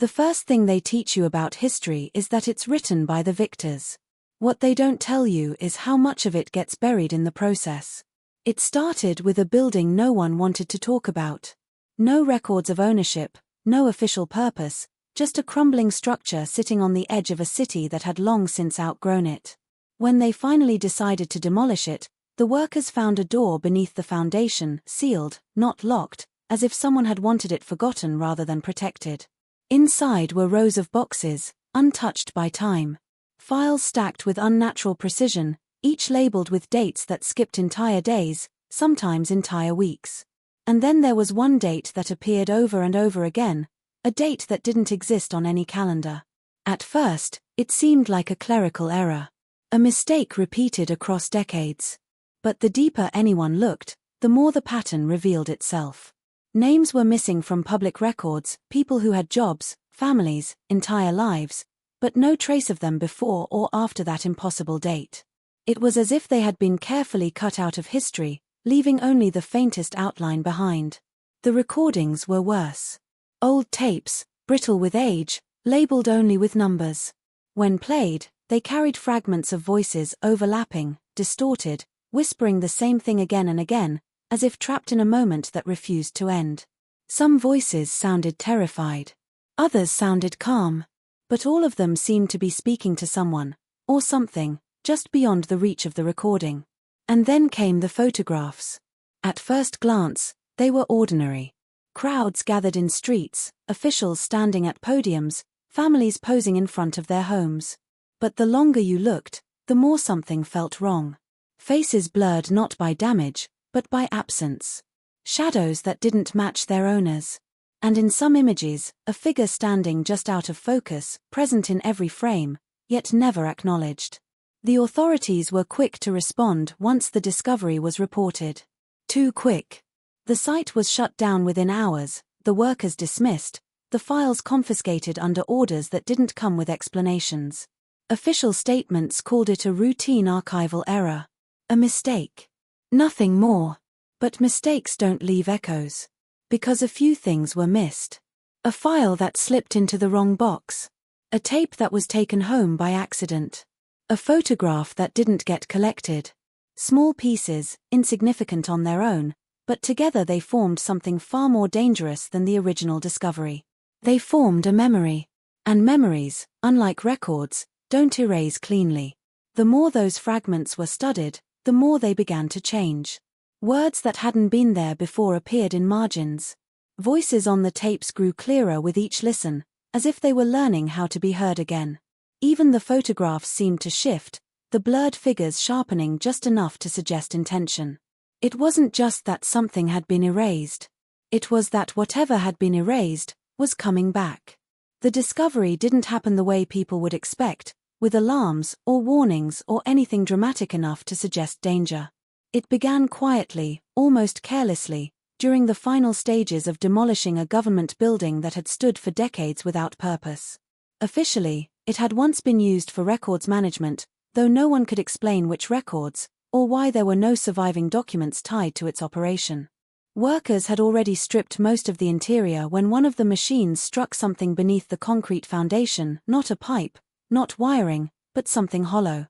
The first thing they teach you about history is that it's written by the victors. What they don't tell you is how much of it gets buried in the process. It started with a building no one wanted to talk about. No records of ownership, no official purpose, just a crumbling structure sitting on the edge of a city that had long since outgrown it. When they finally decided to demolish it, the workers found a door beneath the foundation, sealed, not locked, as if someone had wanted it forgotten rather than protected. Inside were rows of boxes, untouched by time. Files stacked with unnatural precision, each labeled with dates that skipped entire days, sometimes entire weeks. And then there was one date that appeared over and over again, a date that didn't exist on any calendar. At first, it seemed like a clerical error. A mistake repeated across decades. But the deeper anyone looked, the more the pattern revealed itself. Names were missing from public records, people who had jobs, families, entire lives, but no trace of them before or after that impossible date. It was as if they had been carefully cut out of history, leaving only the faintest outline behind. The recordings were worse. Old tapes, brittle with age, labeled only with numbers. When played, they carried fragments of voices overlapping, distorted, whispering the same thing again and again, as if trapped in a moment that refused to end. Some voices sounded terrified. Others sounded calm. But all of them seemed to be speaking to someone, or something, just beyond the reach of the recording. And then came the photographs. At first glance, they were ordinary. Crowds gathered in streets, officials standing at podiums, families posing in front of their homes. But the longer you looked, the more something felt wrong. Faces blurred not by damage, but by absence. Shadows that didn't match their owners. And in some images, a figure standing just out of focus, present in every frame, yet never acknowledged. The authorities were quick to respond once the discovery was reported. Too quick. The site was shut down within hours, the workers dismissed, the files confiscated under orders that didn't come with explanations. Official statements called it a routine archival error. A mistake. Nothing more. But mistakes don't leave echoes. Because a few things were missed. A file that slipped into the wrong box. A tape that was taken home by accident. A photograph that didn't get collected. Small pieces, insignificant on their own, but together they formed something far more dangerous than the original discovery. They formed a memory. And memories, unlike records, don't erase cleanly. The more those fragments were studied, the more they began to change. Words that hadn't been there before appeared in margins. Voices on the tapes grew clearer with each listen, as if they were learning how to be heard again. Even the photographs seemed to shift, the blurred figures sharpening just enough to suggest intention. It wasn't just that something had been erased. It was that whatever had been erased was coming back. The discovery didn't happen the way people would expect, with alarms or warnings or anything dramatic enough to suggest danger. It began quietly, almost carelessly, during the final stages of demolishing a government building that had stood for decades without purpose. Officially, it had once been used for records management, though no one could explain which records, or why there were no surviving documents tied to its operation. Workers had already stripped most of the interior when one of the machines struck something beneath the concrete foundation, not a pipe, not wiring, but something hollow.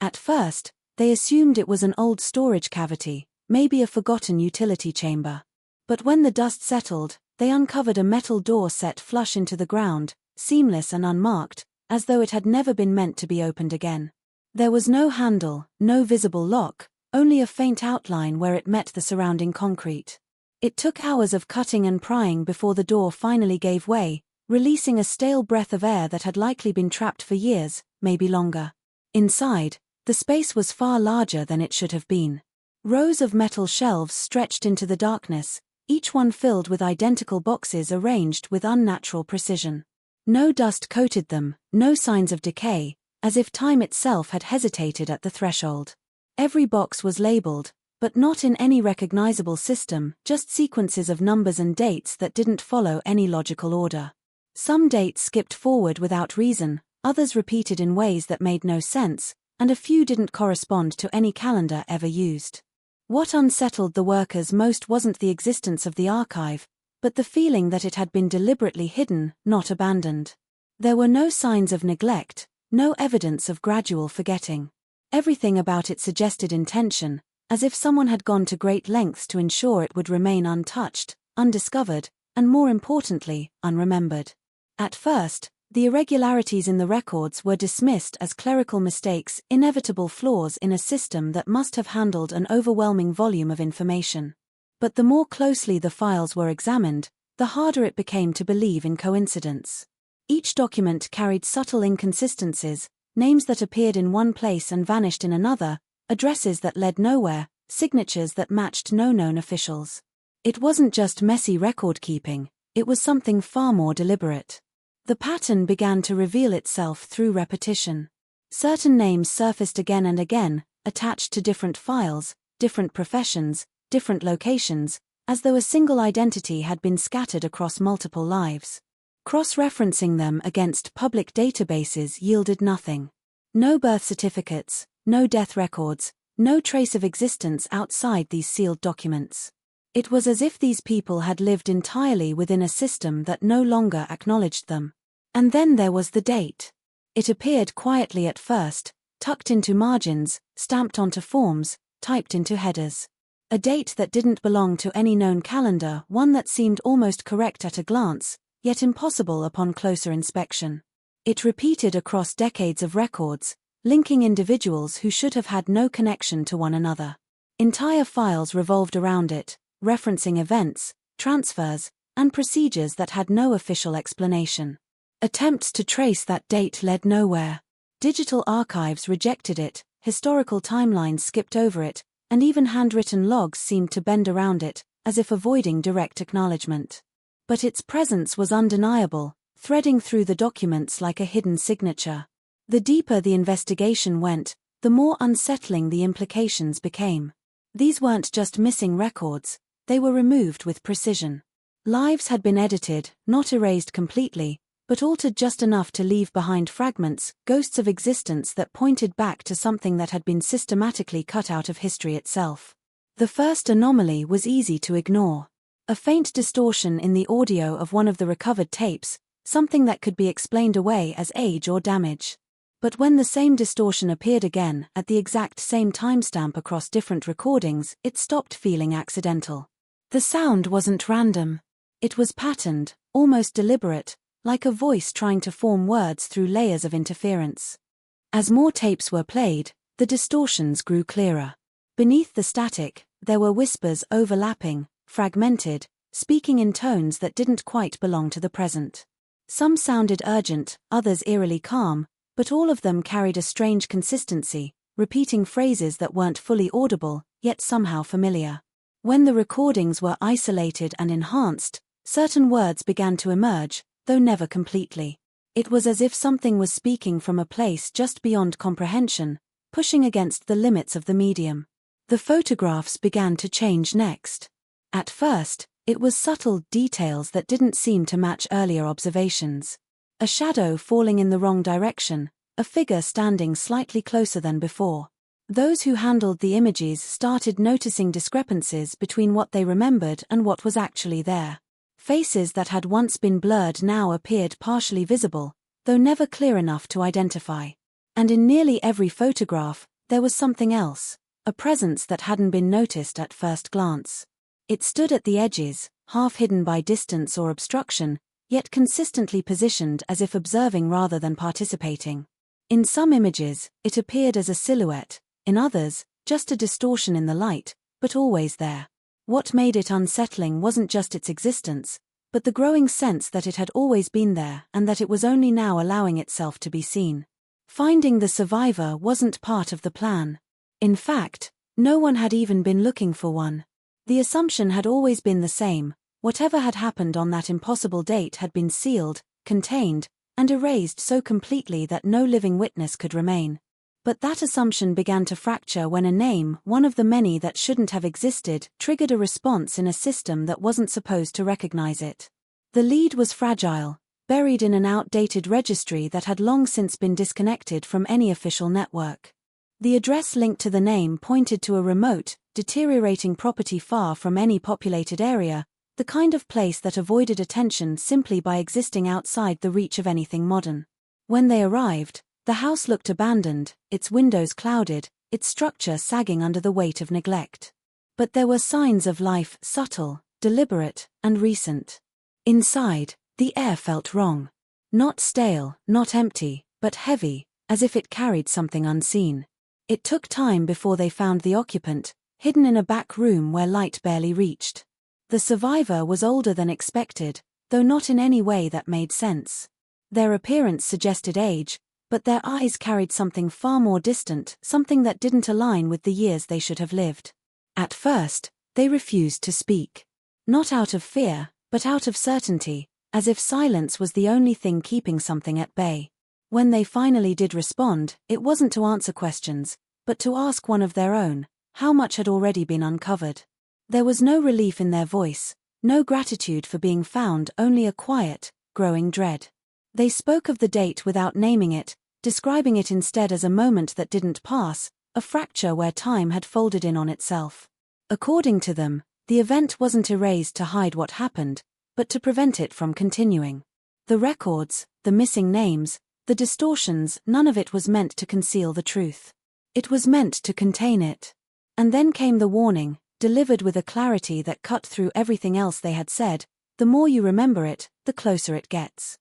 At first, they assumed it was an old storage cavity, maybe a forgotten utility chamber. But when the dust settled, they uncovered a metal door set flush into the ground, seamless and unmarked, as though it had never been meant to be opened again. There was no handle, no visible lock, only a faint outline where it met the surrounding concrete. It took hours of cutting and prying before the door finally gave way, releasing a stale breath of air that had likely been trapped for years, maybe longer. Inside, the space was far larger than it should have been. Rows of metal shelves stretched into the darkness, each one filled with identical boxes arranged with unnatural precision. No dust coated them, no signs of decay, as if time itself had hesitated at the threshold. Every box was labeled, but not in any recognizable system, just sequences of numbers and dates that didn't follow any logical order. Some dates skipped forward without reason, others repeated in ways that made no sense, and a few didn't correspond to any calendar ever used. What unsettled the workers most wasn't the existence of the archive, but the feeling that it had been deliberately hidden, not abandoned. There were no signs of neglect, no evidence of gradual forgetting. Everything about it suggested intention, as if someone had gone to great lengths to ensure it would remain untouched, undiscovered, and more importantly, unremembered. At first, the irregularities in the records were dismissed as clerical mistakes, inevitable flaws in a system that must have handled an overwhelming volume of information. But the more closely the files were examined, the harder it became to believe in coincidence. Each document carried subtle inconsistencies, names that appeared in one place and vanished in another, addresses that led nowhere, signatures that matched no known officials. It wasn't just messy record-keeping, it was something far more deliberate. The pattern began to reveal itself through repetition. Certain names surfaced again and again, attached to different files, different professions, different locations, as though a single identity had been scattered across multiple lives. Cross-referencing them against public databases yielded nothing. No birth certificates, no death records, no trace of existence outside these sealed documents. It was as if these people had lived entirely within a system that no longer acknowledged them. And then there was the date. It appeared quietly at first, tucked into margins, stamped onto forms, typed into headers. A date that didn't belong to any known calendar, one that seemed almost correct at a glance, yet impossible upon closer inspection. It repeated across decades of records, linking individuals who should have had no connection to one another. Entire files revolved around it, referencing events, transfers, and procedures that had no official explanation. Attempts to trace that date led nowhere. Digital archives rejected it, historical timelines skipped over it, and even handwritten logs seemed to bend around it, as if avoiding direct acknowledgement. But its presence was undeniable, threading through the documents like a hidden signature. The deeper the investigation went, the more unsettling the implications became. These weren't just missing records, they were removed with precision. Lives had been edited, not erased completely, but altered just enough to leave behind fragments, ghosts of existence that pointed back to something that had been systematically cut out of history itself. The first anomaly was easy to ignore. A faint distortion in the audio of one of the recovered tapes, something that could be explained away as age or damage. But when the same distortion appeared again, at the exact same timestamp across different recordings, it stopped feeling accidental. The sound wasn't random. It was patterned, almost deliberate, like a voice trying to form words through layers of interference. As more tapes were played, the distortions grew clearer. Beneath the static, there were whispers overlapping, fragmented, speaking in tones that didn't quite belong to the present. Some sounded urgent, others eerily calm, but all of them carried a strange consistency, repeating phrases that weren't fully audible, yet somehow familiar. When the recordings were isolated and enhanced, certain words began to emerge, though never completely. It was as if something was speaking from a place just beyond comprehension, pushing against the limits of the medium. The photographs began to change next. At first, it was subtle details that didn't seem to match earlier observations. A shadow falling in the wrong direction, a figure standing slightly closer than before. Those who handled the images started noticing discrepancies between what they remembered and what was actually there. Faces that had once been blurred now appeared partially visible, though never clear enough to identify. And in nearly every photograph, there was something else, a presence that hadn't been noticed at first glance. It stood at the edges, half hidden by distance or obstruction, yet consistently positioned as if observing rather than participating. In some images, it appeared as a silhouette, in others, just a distortion in the light, but always there. What made it unsettling wasn't just its existence, but the growing sense that it had always been there and that it was only now allowing itself to be seen. Finding the survivor wasn't part of the plan. In fact, no one had even been looking for one. The assumption had always been the same: whatever had happened on that impossible date had been sealed, contained, and erased so completely that no living witness could remain. But that assumption began to fracture when a name, one of the many that shouldn't have existed, triggered a response in a system that wasn't supposed to recognize it. The lead was fragile, buried in an outdated registry that had long since been disconnected from any official network. The address linked to the name pointed to a remote, deteriorating property far from any populated area, the kind of place that avoided attention simply by existing outside the reach of anything modern. When they arrived, the house looked abandoned, its windows clouded, its structure sagging under the weight of neglect. But there were signs of life, subtle, deliberate, and recent. Inside, the air felt wrong. Not stale, not empty, but heavy, as if it carried something unseen. It took time before they found the occupant, hidden in a back room where light barely reached. The survivor was older than expected, though not in any way that made sense. Their appearance suggested age, but their eyes carried something far more distant, something that didn't align with the years they should have lived. At first, they refused to speak. Not out of fear, but out of certainty, as if silence was the only thing keeping something at bay. When they finally did respond, it wasn't to answer questions, but to ask one of their own: how much had already been uncovered? There was no relief in their voice, no gratitude for being found, only a quiet, growing dread. They spoke of the date without naming it, describing it instead as a moment that didn't pass, a fracture where time had folded in on itself. According to them, the event wasn't erased to hide what happened, but to prevent it from continuing. The records, the missing names, the distortions, none of it was meant to conceal the truth. It was meant to contain it. And then came the warning, delivered with a clarity that cut through everything else they had said: the more you remember it, the closer it gets.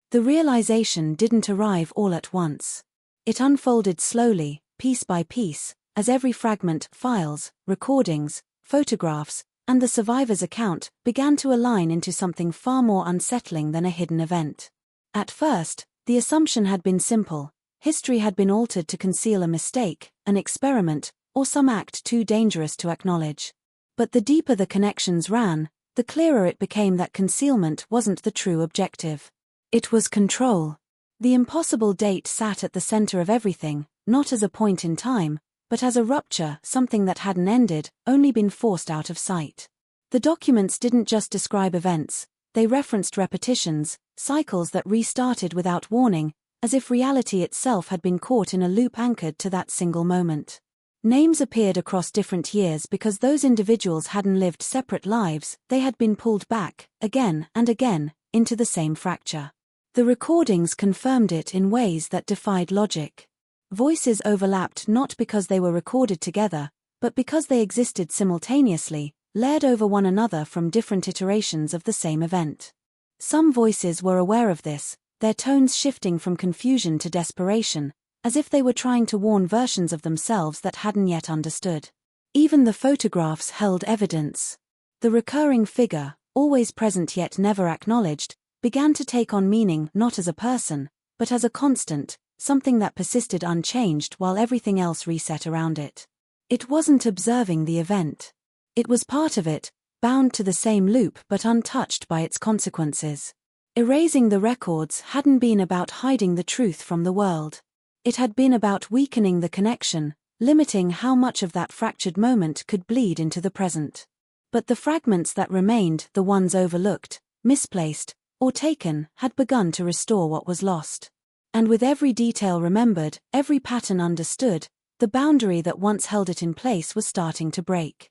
The realization didn't arrive all at once. It unfolded slowly, piece by piece, as every fragment, files, recordings, photographs, and the survivor's account began to align into something far more unsettling than a hidden event. At first, the assumption had been simple: history had been altered to conceal a mistake, an experiment, or some act too dangerous to acknowledge. But the deeper the connections ran, the clearer it became that concealment wasn't the true objective. It was control. The impossible date sat at the center of everything, not as a point in time, but as a rupture, something that hadn't ended, only been forced out of sight. The documents didn't just describe events, they referenced repetitions, cycles that restarted without warning, as if reality itself had been caught in a loop anchored to that single moment. Names appeared across different years because those individuals hadn't lived separate lives, they had been pulled back, again and again, into the same fracture. The recordings confirmed it in ways that defied logic. Voices overlapped not because they were recorded together, but because they existed simultaneously, layered over one another from different iterations of the same event. Some voices were aware of this, their tones shifting from confusion to desperation, as if they were trying to warn versions of themselves that hadn't yet understood. Even the photographs held evidence. The recurring figure, always present yet never acknowledged, began to take on meaning not as a person, but as a constant, something that persisted unchanged while everything else reset around it. It wasn't observing the event. It was part of it, bound to the same loop but untouched by its consequences. Erasing the records hadn't been about hiding the truth from the world. It had been about weakening the connection, limiting how much of that fractured moment could bleed into the present. But the fragments that remained, the ones overlooked, misplaced, or taken, had begun to restore what was lost. And with every detail remembered, every pattern understood, the boundary that once held it in place was starting to break.